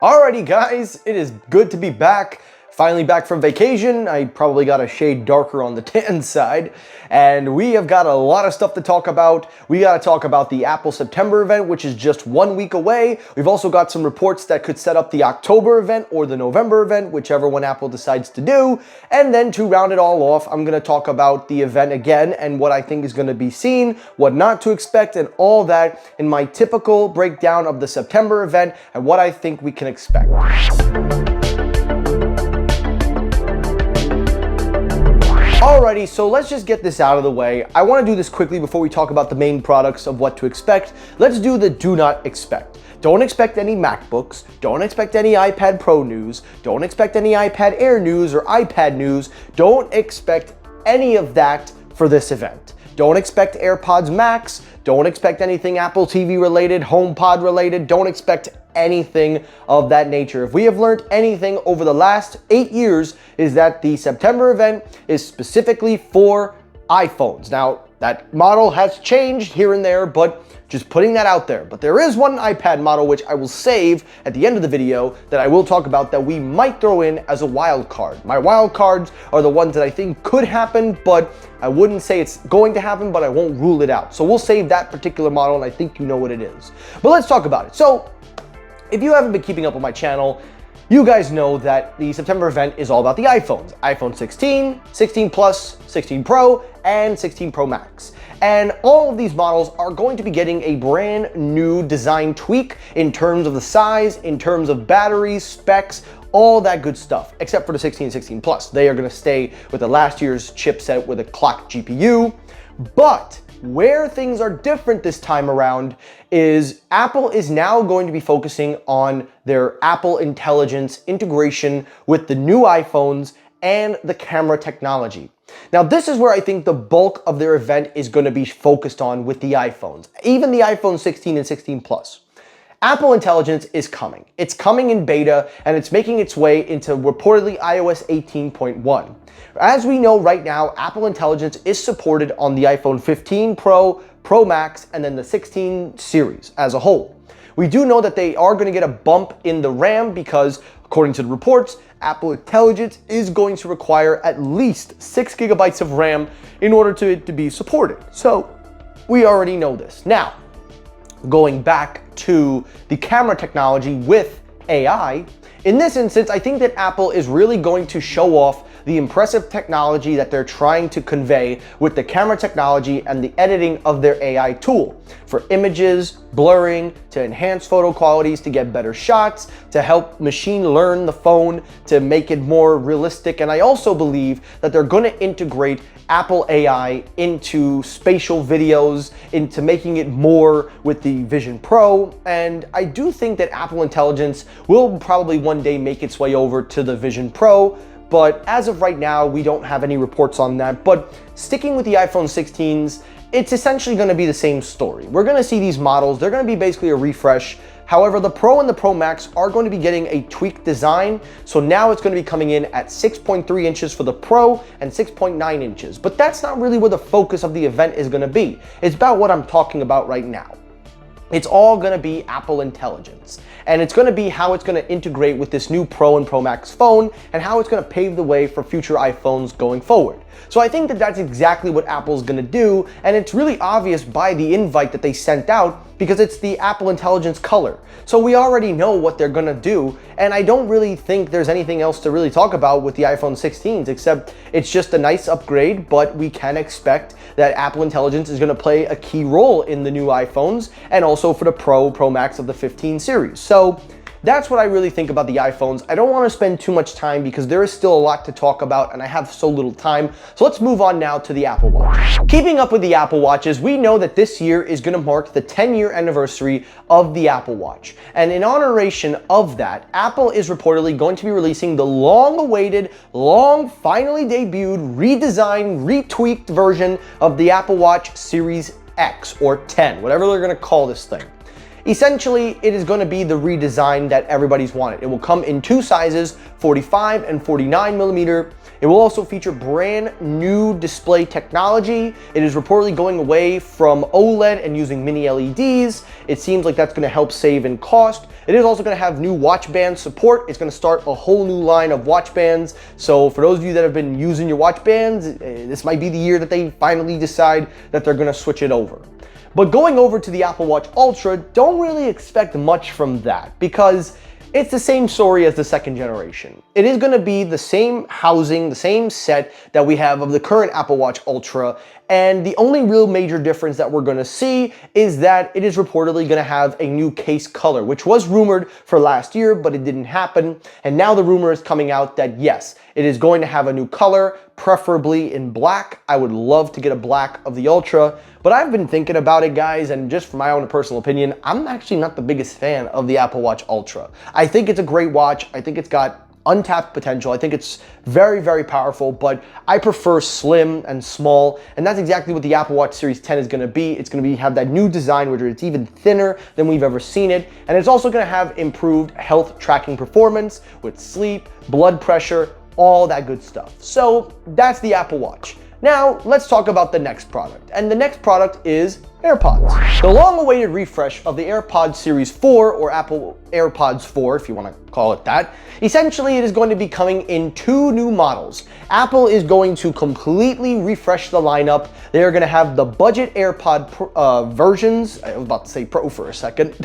Alrighty guys, it is good to be back. Finally back from vacation. I probably got a shade darker on the tan side. And we have got a lot of stuff to talk about. We got to talk about the Apple September event, which is just 1 week away. We've also got some reports that could set up the October event or the November event, whichever one Apple decides to do. And then to round it all off, I'm going to talk about the event again and what I think is going to be seen, what not to expect, and all that in my typical breakdown of the September event and what I think we can expect. Alrighty, so let's just get this out of the way. I want to do this quickly before we talk about the main products of what to expect. Let's do the do not expect. Don't expect any MacBooks, don't expect any iPad Pro news, don't expect any iPad Air news or iPad news, don't expect any of that for this event. Don't expect AirPods Max, don't expect anything Apple TV related, HomePod related, don't expect anything of that nature. If we have learned anything over the last 8 years is that the September event is specifically for iPhones. Now, that model has changed here and there, but just putting that out there. But there is one iPad model which I will save at the end of the video that I will talk about that we might throw in as a wild card. My wild cards are the ones that I think could happen, but I wouldn't say it's going to happen, but I won't rule it out. So we'll save that particular model, and I think you know what it is. But let's talk about it. So if you haven't been keeping up with my channel, you guys know that the September event is all about the iPhones. iPhone 16, 16 Plus, 16 Pro, and 16 Pro Max. And all of these models are going to be getting a brand new design tweak in terms of the size, in terms of batteries, specs, all that good stuff, except for the 16 and 16 Plus. They are gonna stay with the last year's chipset with a clock GPU. But where things are different this time around is Apple is now going to be focusing on their Apple Intelligence integration with the new iPhones and the camera technology. Now, this is where I think the bulk of their event is going to be focused on with the iPhones, even the iPhone 16 and 16 Plus. Apple Intelligence is coming. It's coming in beta, and it's making its way into reportedly iOS 18.1. As we know right now, Apple Intelligence is supported on the iPhone 15 Pro, Pro Max, and then the 16 series as a whole. We do know that they are going to get a bump in the RAM because, according to the reports, Apple Intelligence is going to require at least 6 gigabytes of RAM in order to it to be supported. So we already know this. Now, going back to the camera technology with AI, in this instance, I think that Apple is really going to show off the impressive technology that they're trying to convey with the camera technology and the editing of their AI tool for images, blurring, to enhance photo qualities, to get better shots, to help machine learn the phone, to make it more realistic. And I also believe that they're going to integrate Apple AI into spatial videos, into making it more with the Vision Pro. And I do think that Apple Intelligence will probably one day make its way over to the Vision Pro. But as of right now, we don't have any reports on that. But sticking with the iPhone 16s, it's essentially going to be the same story. We're going to see these models. They're going to be basically a refresh. However, the Pro and the Pro Max are going to be getting a tweaked design. So now it's going to be coming in at 6.3 inches for the Pro and 6.9 inches. But that's not really where the focus of the event is going to be. It's about what I'm talking about right now. It's all going to be Apple Intelligence, and it's going to be how it's going to integrate with this new Pro and Pro Max phone and how it's going to pave the way for future iPhones going forward. So I think that that's exactly what Apple's going to do, and it's really obvious by the invite that they sent out because it's the Apple Intelligence color. So we already know what they're going to do, and I don't really think there's anything else to really talk about with the iPhone 16s except it's just a nice upgrade, but we can expect that Apple Intelligence is going to play a key role in the new iPhones and also for the Pro, Pro Max of the 15 series. So that's what I really think about the iPhones. I don't want to spend too much time because there is still a lot to talk about and I have so little time. So let's move on now to the Apple Watch. Keeping up with the Apple Watches, we know that this year is going to mark the 10-year anniversary of the Apple Watch. And in honoration of that, Apple is reportedly going to be releasing the long-awaited, finally debuted, redesigned, retweaked version of the Apple Watch Series X or 10, whatever they're going to call this thing. Essentially, it is going to be the redesign that everybody's wanted. It will come in two sizes, 45 and 49 millimeter. It will also feature brand new display technology. It is reportedly going away from OLED and using mini LEDs. It seems like that's going to help save in cost. It is also going to have new watch band support. It's going to start a whole new line of watch bands. So for those of you that have been using your watch bands, this might be the year that they finally decide that they're going to switch it over. But going over to the Apple Watch Ultra, don't really expect much from that because it's the same story as the second generation. It is going to be the same housing, the same set that we have of the current Apple Watch Ultra, and the only real major difference that we're going to see is that it is reportedly going to have a new case color, which was rumored for last year, but it didn't happen. And now the rumor is coming out that yes, it is going to have a new color, preferably in black. I would love to get a black of the Ultra, but I've been thinking about it, guys, and just from my own personal opinion, I'm actually not the biggest fan of the Apple Watch Ultra. I think it's a great watch. I think it's got untapped potential. I think it's very, very powerful, but I prefer slim and small, and that's exactly what the Apple Watch Series 10 is going to be. It's going to have that new design where it's even thinner than we've ever seen it, and it's also going to have improved health tracking performance with sleep, blood pressure, all that good stuff. So that's the Apple Watch. Now, let's talk about the next product, and the next product is AirPods. The long-awaited refresh of the AirPods Series 4, or Apple AirPods 4, if you want to call it that. Essentially, it is going to be coming in two new models. Apple is going to completely refresh the lineup. They are going to have the budget AirPod versions. I was about to say Pro for a second.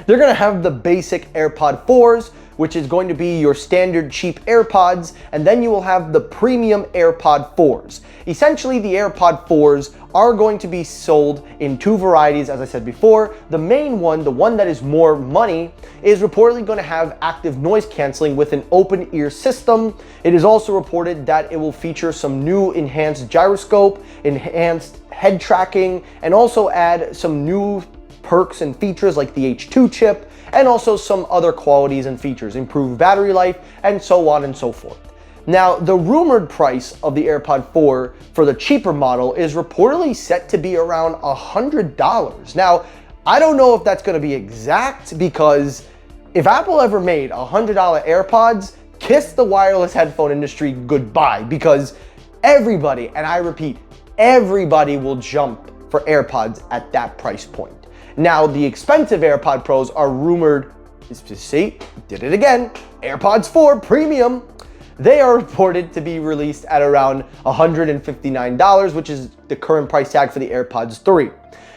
They're going to have the basic AirPod 4s, which is going to be your standard cheap AirPods, and then you will have the premium AirPod 4s. Essentially, the AirPod 4s are going to be sold in two varieties, as I said before. The main one, the one that is more money, is reportedly going to have active noise canceling with an open ear system. It is also reported that it will feature some new enhanced gyroscope, enhanced head tracking, and also add some new perks and features like the H2 chip, and also some other qualities and features, improved battery life, and so on and so forth. Now, the rumored price of the AirPod 4 for the cheaper model is reportedly set to be around $100. Now, I don't know if that's going to be exact, because if Apple ever made $100 AirPods, kiss the wireless headphone industry goodbye, because everybody, and I repeat, everybody will jump for AirPods at that price point. Now, the expensive AirPod Pros are rumored, see, did it again, AirPods 4 Premium. They are reported to be released at around $159, which is the current price tag for the AirPods 3.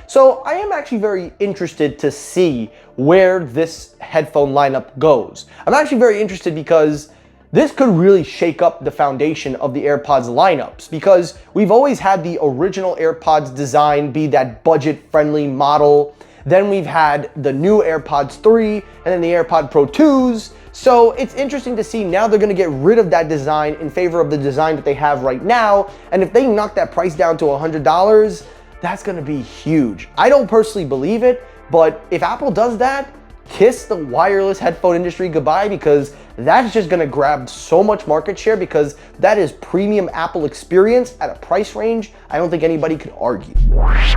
So I am actually very interested to see where this headphone lineup goes. I'm actually very interested because this could really shake up the foundation of the AirPods lineups, because we've always had the original AirPods design be that budget-friendly model. Then we've had the new AirPods 3 and then the AirPod Pro 2s. So it's interesting to see now they're going to get rid of that design in favor of the design that they have right now. And if they knock that price down to $100, that's going to be huge. I don't personally believe it, but if Apple does that, kiss the wireless headphone industry goodbye, because that's just going to grab so much market share, because that is premium Apple experience at a price range I don't think anybody could argue.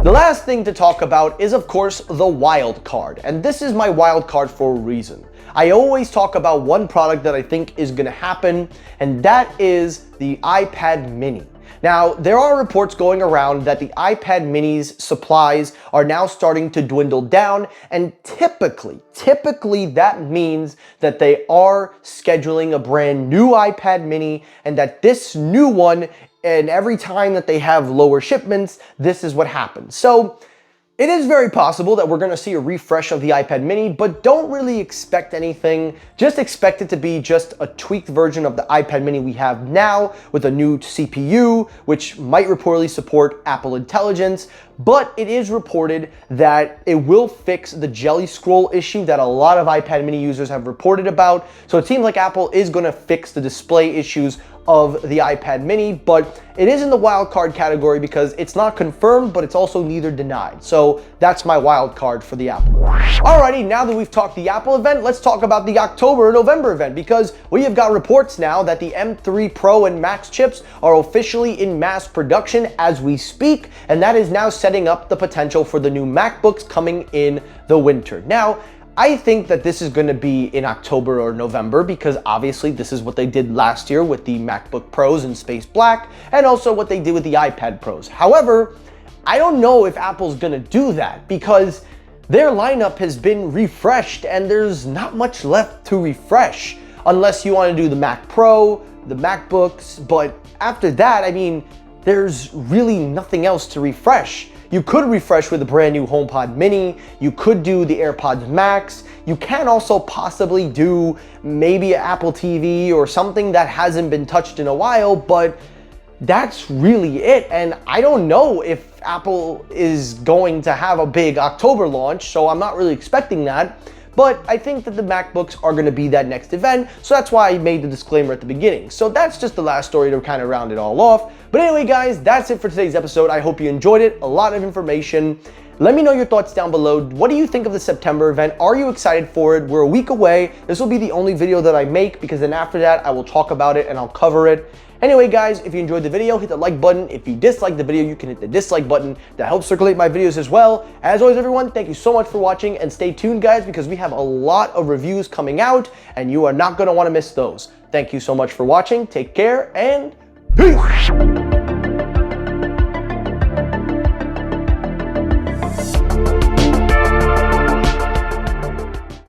The last thing to talk about is, of course, the wild card, and this is my wild card for a reason. I always talk about one product that I think is going to happen, and that is the iPad mini. Now, there are reports going around that the iPad mini's supplies are now starting to dwindle down, and typically that means that they are scheduling a brand new iPad mini, and that this new one, and every time that they have lower shipments, this is what happens. So it is very possible that we're going to see a refresh of the iPad mini, but don't really expect anything. Just expect it to be just a tweaked version of the iPad mini we have now, with a new CPU, which might reportedly support Apple Intelligence. But it is reported that it will fix the Jelly Scroll issue that a lot of iPad mini users have reported about. So it seems like Apple is going to fix the display issues of the iPad mini, but it is in the wild card category because it's not confirmed, but it's also neither denied. So that's my wild card for the Apple. Alrighty, now that we've talked the Apple event, let's talk about the October and November event, because we have got reports now that the M3 Pro and Max chips are officially in mass production as we speak, and that is now set setting up the potential for the new MacBooks coming in the winter. Now, I think that this is going to be in October or November because obviously this is what they did last year with the MacBook Pros in Space Black and also what they did with the iPad Pros. However, I don't know if Apple's going to do that because their lineup has been refreshed and there's not much left to refresh unless you want to do the Mac Pro, the MacBooks, but after that, I mean, there's really nothing else to refresh. You could refresh with a brand new HomePod Mini, you could do the AirPods Max, you can also possibly do maybe an Apple TV or something that hasn't been touched in a while, but that's really it. And I don't know if Apple is going to have a big October launch, so I'm not really expecting that. But I think that the MacBooks are going to be that next event, so that's why I made the disclaimer at the beginning. So that's just the last story to kind of round it all off. But anyway, guys, that's it for today's episode. I hope you enjoyed it. A lot of information. Let me know your thoughts down below. What do you think of the September event? Are you excited for it? We're a week away. This will be the only video that I make because then after that, I will talk about it and I'll cover it. Anyway, guys, if you enjoyed the video, hit the like button. If you dislike the video, you can hit the dislike button. That helps circulate my videos as well. As always, everyone, thank you so much for watching and stay tuned, guys, because we have a lot of reviews coming out and you are not going to want to miss those. Thank you so much for watching. Take care and peace.